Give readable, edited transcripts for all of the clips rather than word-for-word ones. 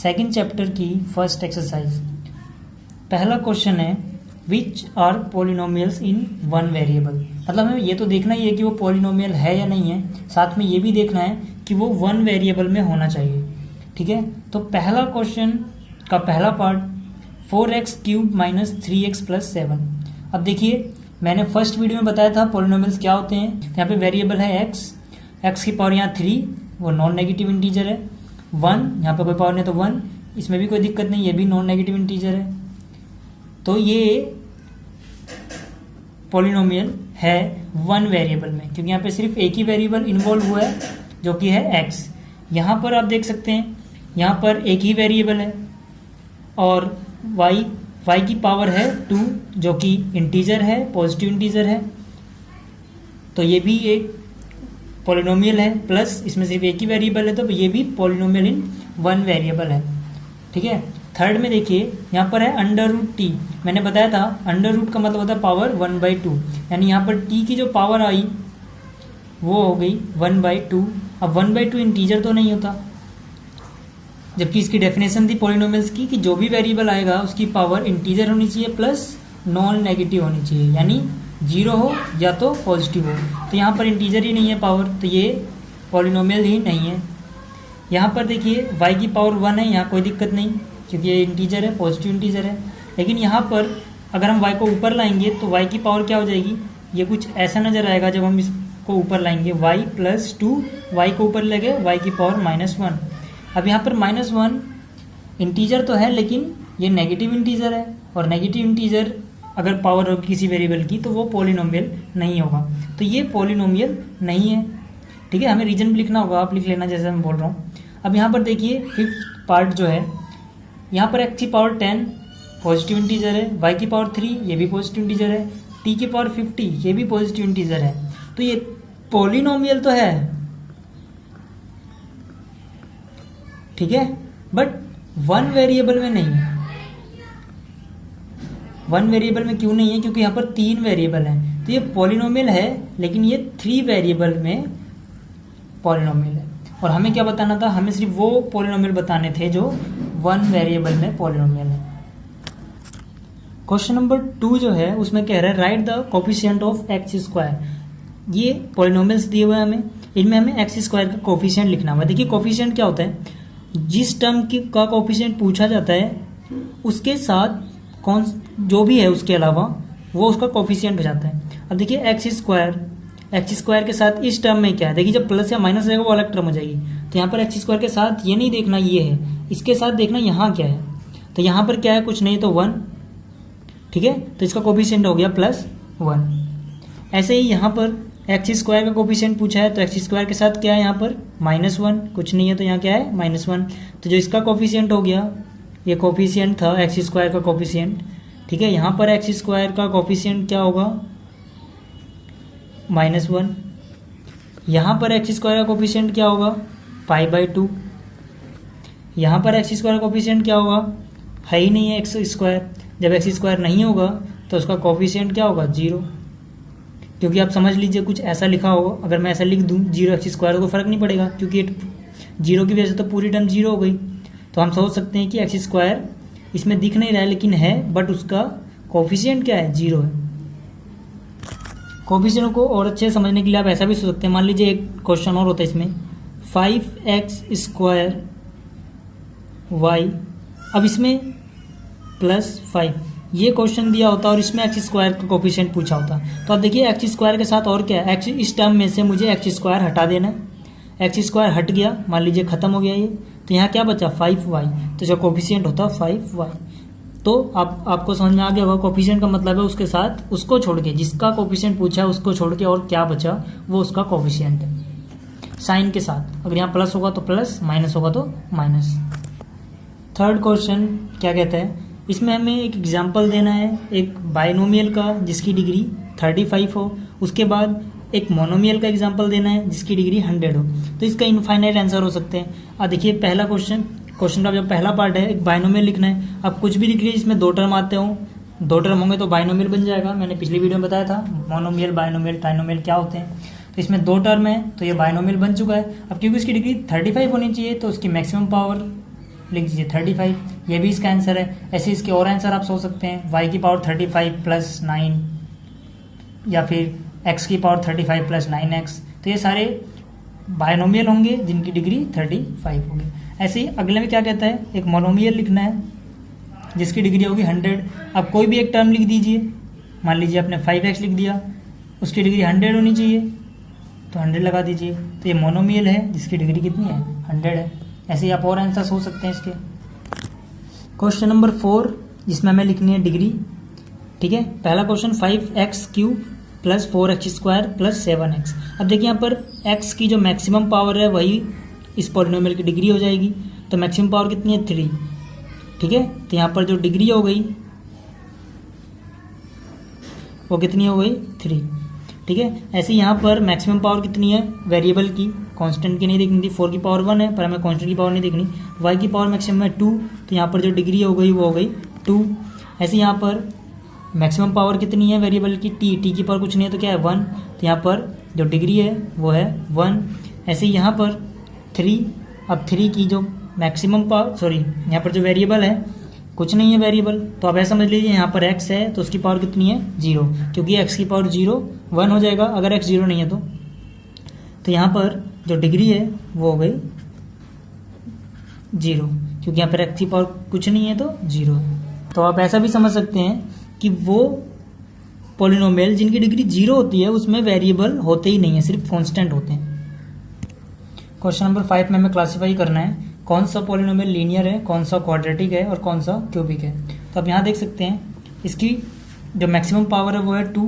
Second chapter की first exercise. पहला question है which are polynomials in one variable. मतलब हमें ये तो देखना ही है कि वो पॉलिनोमियल है या नहीं है, साथ में ये भी देखना है कि वो वन वेरिएबल में होना चाहिए। ठीक है, तो पहला क्वेश्चन का पहला part 4x³ minus 3x plus 7। अब देखिए, मैंने फर्स्ट वीडियो में बताया था पॉलिनोमियल्स क्या होते हैं। यहाँ पे वेरिएबल है x की पावर यहाँ 3, वो नॉन नेगेटिव इंटीजर है। 1 यहाँ पे कोई पावर नहीं तो 1, इसमें भी कोई दिक्कत नहीं, ये भी नॉन नेगेटिव इंटीजर है। तो ये पॉलिनोमियल है वन वेरिएबल में, क्योंकि यहाँ पे सिर्फ एक ही वेरिएबल इन्वॉल्व हुआ है जो कि है x। यहाँ पर आप देख सकते हैं, यहाँ पर एक ही वेरिएबल है और y की पावर है 2 जो कि इंटीजर है, पॉजिटिव इंटीजर है। तो ये भी एक पॉलिनोमियल है, प्लस इसमें सिर्फ एक ही वेरिएबल है, तो ये भी पॉलिनोमियल इन वन वेरिएबल है। ठीक है, थर्ड में देखिए, यहाँ पर है √t। मैंने बताया था √, का मतलब होता है पावर 1/2, यानी यहाँ पर t की जो पावर आई वो हो गई 1/2। अब 1/2 इंटीजर तो नहीं होता, जबकि इसकी डेफिनेशन थी पॉलिनोमियल्स की कि जो भी वेरिएबल आएगा उसकी पावर इंटीजर होनी चाहिए प्लस नॉन नेगेटिव होनी चाहिए, यानी 0 हो या तो पॉजिटिव हो। तो यहाँ पर इंटीजर ही नहीं है पावर, तो ये पॉलिनोमियल ही नहीं है। यहाँ पर देखिए y की पावर 1 है, यहाँ कोई दिक्कत नहीं क्योंकि ये इंटीजर है, पॉजिटिव इंटीजर है। लेकिन यहाँ पर अगर हम y को ऊपर लाएंगे तो y की पावर क्या हो जाएगी, ये कुछ ऐसा नजर आएगा जब हम इसको ऊपर लाएंगे, y + 2, y को ऊपर लगे y की पावर -1। अब यहाँ पर -1 इंटीजर तो है, लेकिन ये नेगेटिव इंटीजर है, और नेगेटिव इंटीजर अगर पावर होगी किसी वेरिएबल की तो वो पॉलिनोमियल नहीं होगा, तो ये पॉलिनोमियल नहीं है। ठीक है, हमें रीजन भी लिखना होगा, आप लिख लेना जैसे मैं बोल रहा हूँ। अब यहाँ पर देखिए फिफ्थ पार्ट जो है, यहाँ पर x की पावर 10 पॉजिटिव इंटीजर है, y की पावर 3 ये भी पॉजिटिव इंटीजर है, t की पावर 50 ये भी पॉजिटिव इंटीजर है। तो ये पॉलिनोमियल तो है, ठीक है, बट वन वेरिएबल में नहीं है। वन वेरिएबल में क्यों नहीं है, क्योंकि यहाँ पर 3 वेरिएबल हैं, तो ये पॉलिनोमियल है, लेकिन ये 3 वेरिएबल में पॉलिनोमियल है। और हमें क्या बताना था, हमें सिर्फ वो पॉलिनोमियल बताने थे जो वन वेरिएबल में पॉलिनोमियल है। क्वेश्चन नंबर 2 जो है उसमें कह रहा है right the coefficient of x²। ये पॉलिनोमियल्स दिए हुए हैं हमें, इनमें हमें x² का कोफिशिएंट लिखना हुआ। देखिए कोफिशिएंट क्या होता है, जिस टर्म का कोफिशिएंट पूछा जाता है उसके साथ कौन जो भी है उसके अलावा वो उसका कोफिशिएंट हो जाता है। अब देखिए x² के साथ इस टर्म में क्या है, देखिए जब प्लस या माइनस रहेगा वो अलग टर्म हो जाएगी। तो यहाँ पर x² के साथ ये नहीं देखना ये है, इसके साथ देखना यहाँ क्या है। तो यहाँ पर क्या है, कुछ नहीं तो 1। ठीक है, तो इसका कोफिशिएंट हो गया +1। ऐसे ही यहाँ पर x² का कोफिशिएंट पूछा है, तो x² के साथ क्या है यहाँ पर -1, कुछ नहीं है तो यहाँ क्या है -1। तो जो इसका कोफिशिएंट हो गया, ये कोफिशिएंट था x² का कोफिशिएंट। ठीक है, यहाँ पर x² का कोफिशिएंट क्या होगा -1। यहाँ पर x² का कोफिशिएंट क्या होगा π/2। यहाँ पर x² का कोफिशिएंट क्या होगा, है ही नहीं है x²। जब x² नहीं होगा तो उसका कोफिशिएंट क्या होगा 0, क्योंकि आप समझ लीजिए कुछ ऐसा लिखा होगा। अगर मैं ऐसा लिख दूँ 0x² तो फर्क नहीं पड़ेगा, क्योंकि 0 की वजह से तो पूरी टर्म 0 हो गई। तो हम सोच सकते हैं कि x² इसमें दिख नहीं रहा है लेकिन है, बट उसका कोफिशिएंट क्या है 0 है। कोफिशिएंट को और अच्छे समझने के लिए आप ऐसा भी सोच सकते हैं, मान लीजिए एक क्वेश्चन और होता है इसमें 5x² y, अब इसमें +5 ये क्वेश्चन दिया होता और इसमें x² का कोफिशिएंट पूछा होता। तो अब देखिए x² के साथ और क्या है, x इस टर्म में से मुझे x² हटा देना है। x² हट गया, मान लीजिए खत्म हो गया ये, तो यहाँ क्या बचा 5y, तो जो कोफिशिएंट होता 5y। तो आपको समझ में आ गया होगा, कोफिशिएंट का मतलब है उसके साथ उसको छोड़ के, जिसका कोफिशिएंट पूछा उसको छोड़ के और क्या बचा वो उसका कोफिशिएंट है साइन के साथ। अगर यहाँ प्लस होगा तो प्लस, माइनस होगा तो माइनस। थर्ड क्वेश्चन क्या कहता है, इसमें हमें एक एग्जाम्पल देना है एक बाइनोमियल का जिसकी डिग्री 35 हो, उसके बाद एक मोनोमियल का एग्जाम्पल देना है जिसकी डिग्री 100 हो। तो इसका इनफाइनाइट आंसर हो सकते हैं। अब देखिए पहला क्वेश्चन का जो पहला पार्ट है एक बाइनोमियल लिखना है। अब कुछ भी लिख लीजिए जिसमें 2 टर्म आते हो, 2 टर्म होंगे तो बाइनोमियल बन जाएगा। मैंने पिछली वीडियो में बताया था मोनोमियल, बाइनोमियल, ट्राइनोमियल क्या होते हैं। तो इसमें 2 टर्म है तो ये बाइनोमियल बन चुका है। अब क्योंकि इसकी डिग्री 35 होनी चाहिए तो उसकी मैक्सिमम पावर लिख दीजिए 35, ये भी इसका आंसर है। ऐसे इसके और आंसर आप सोच सकते हैं, y की पावर 35 प्लस 9 या फिर x की पावर 35 प्लस 9x। तो ये सारे बायनोमियल होंगे जिनकी डिग्री 35 होगी। ऐसे ही अगले में क्या कहता है, एक मोनोमियल लिखना है जिसकी डिग्री होगी 100। अब कोई भी एक टर्म लिख दीजिए, मान लीजिए आपने 5x लिख दिया, उसकी डिग्री 100 होनी चाहिए तो 100 लगा दीजिए। तो ये मोनोमियल है जिसकी डिग्री कितनी है, 100 है। ऐसे ही आप और आंसर सोच सकते हैं इसके। क्वेश्चन नंबर 4 जिसमें हमें लिखनी है डिग्री, ठीक है। पहला question 5x³ plus 4x² plus 7x। अब देखिए यहाँ पर x की जो मैक्सिमम पावर है वही इस पॉलिनोमियल की डिग्री हो जाएगी। तो मैक्सिमम पावर कितनी है, 3, ठीक है। तो यहाँ पर जो डिग्री हो गई वो कितनी हो गई, 3, ठीक है। ऐसे यहाँ पर मैक्सिमम पावर कितनी है वेरिएबल की, कांस्टेंट की नहीं देखनी थी। 4 की पावर 1 है पर हमें कांस्टेंट की पावर नहीं देखनी। y की पावर मैक्सिमम है 2, तो यहाँ पर जो डिग्री हो गई वो हो गई 2। ऐसे यहाँ पर मैक्सिमम पावर कितनी है वेरिएबल की, t की पावर कुछ नहीं है तो क्या है 1, तो यहाँ पर जो डिग्री है वो है 1। ऐसे यहाँ पर 3, अब 3 की जो मैक्सिमम पावर, सॉरी यहाँ पर जो वेरिएबल है कुछ नहीं है वेरिएबल, तो आप ऐसा समझ लीजिए यहाँ पर x है तो उसकी पावर कितनी है 0, क्योंकि x की पावर 0 1 हो जाएगा अगर x 0 नहीं है तो यहाँ पर जो डिग्री है वो हो गई 0, क्योंकि यहाँ पर x की पावर कुछ नहीं है तो 0 है। तो आप ऐसा भी समझ सकते हैं कि वो पॉलिनोमियल जिनकी डिग्री 0 होती है उसमें वेरिएबल होते ही नहीं है, सिर्फ कांस्टेंट होते हैं। क्वेश्चन नंबर 5 में हमें क्लासीफाई करना है कौन सा पॉलिनोमियल लीनियर है, कौन सा क्वाड्रेटिक है और कौन सा क्यूबिक है। तो आप यहाँ देख सकते हैं इसकी जो मैक्सिमम पावर है वो है 2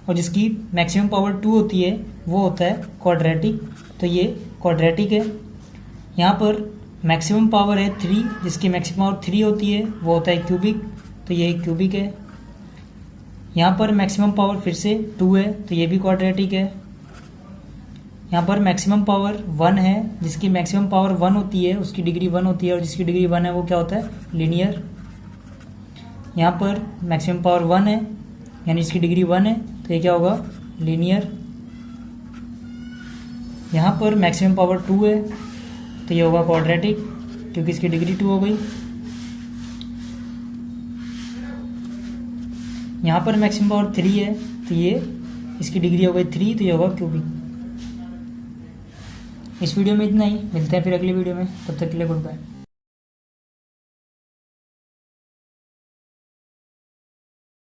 और जिसकी मैक्सिमम पावर 2 होती है वो होता है क्वाड्रेटिक, तो ये क्वाड्रेटिक है। यहाँ पर मैक्सिमम पावर है 3, जिसकी मैक्सिमम पावर 3 होती है वो होता है क्यूबिक, तो ये क्यूबिक है। यहाँ पर मैक्सिमम पावर फिर से 2 है तो ये भी क्वाड्रेटिक है। यहाँ पर मैक्सिमम पावर 1 है, जिसकी मैक्सिमम पावर 1 होती है उसकी डिग्री 1 होती है और जिसकी डिग्री 1 है वो क्या होता है, लीनियर। यहाँ पर मैक्सिमम पावर 1 है यानी इसकी डिग्री 1 है तो ये क्या होगा, लीनियर। यहाँ पर मैक्सिमम पावर 2 है तो ये होगा क्वाड्रेटिक, क्योंकि इसकी डिग्री 2 हो गई। यहाँ पर मैक्सिमम पावर 3 है तो ये इसकी डिग्री हो गई 3, तो ये होगा क्यूबिक। इस वीडियो में इतना ही, मिलते हैं फिर अगली वीडियो में, तब तक के लिए गुड बाय।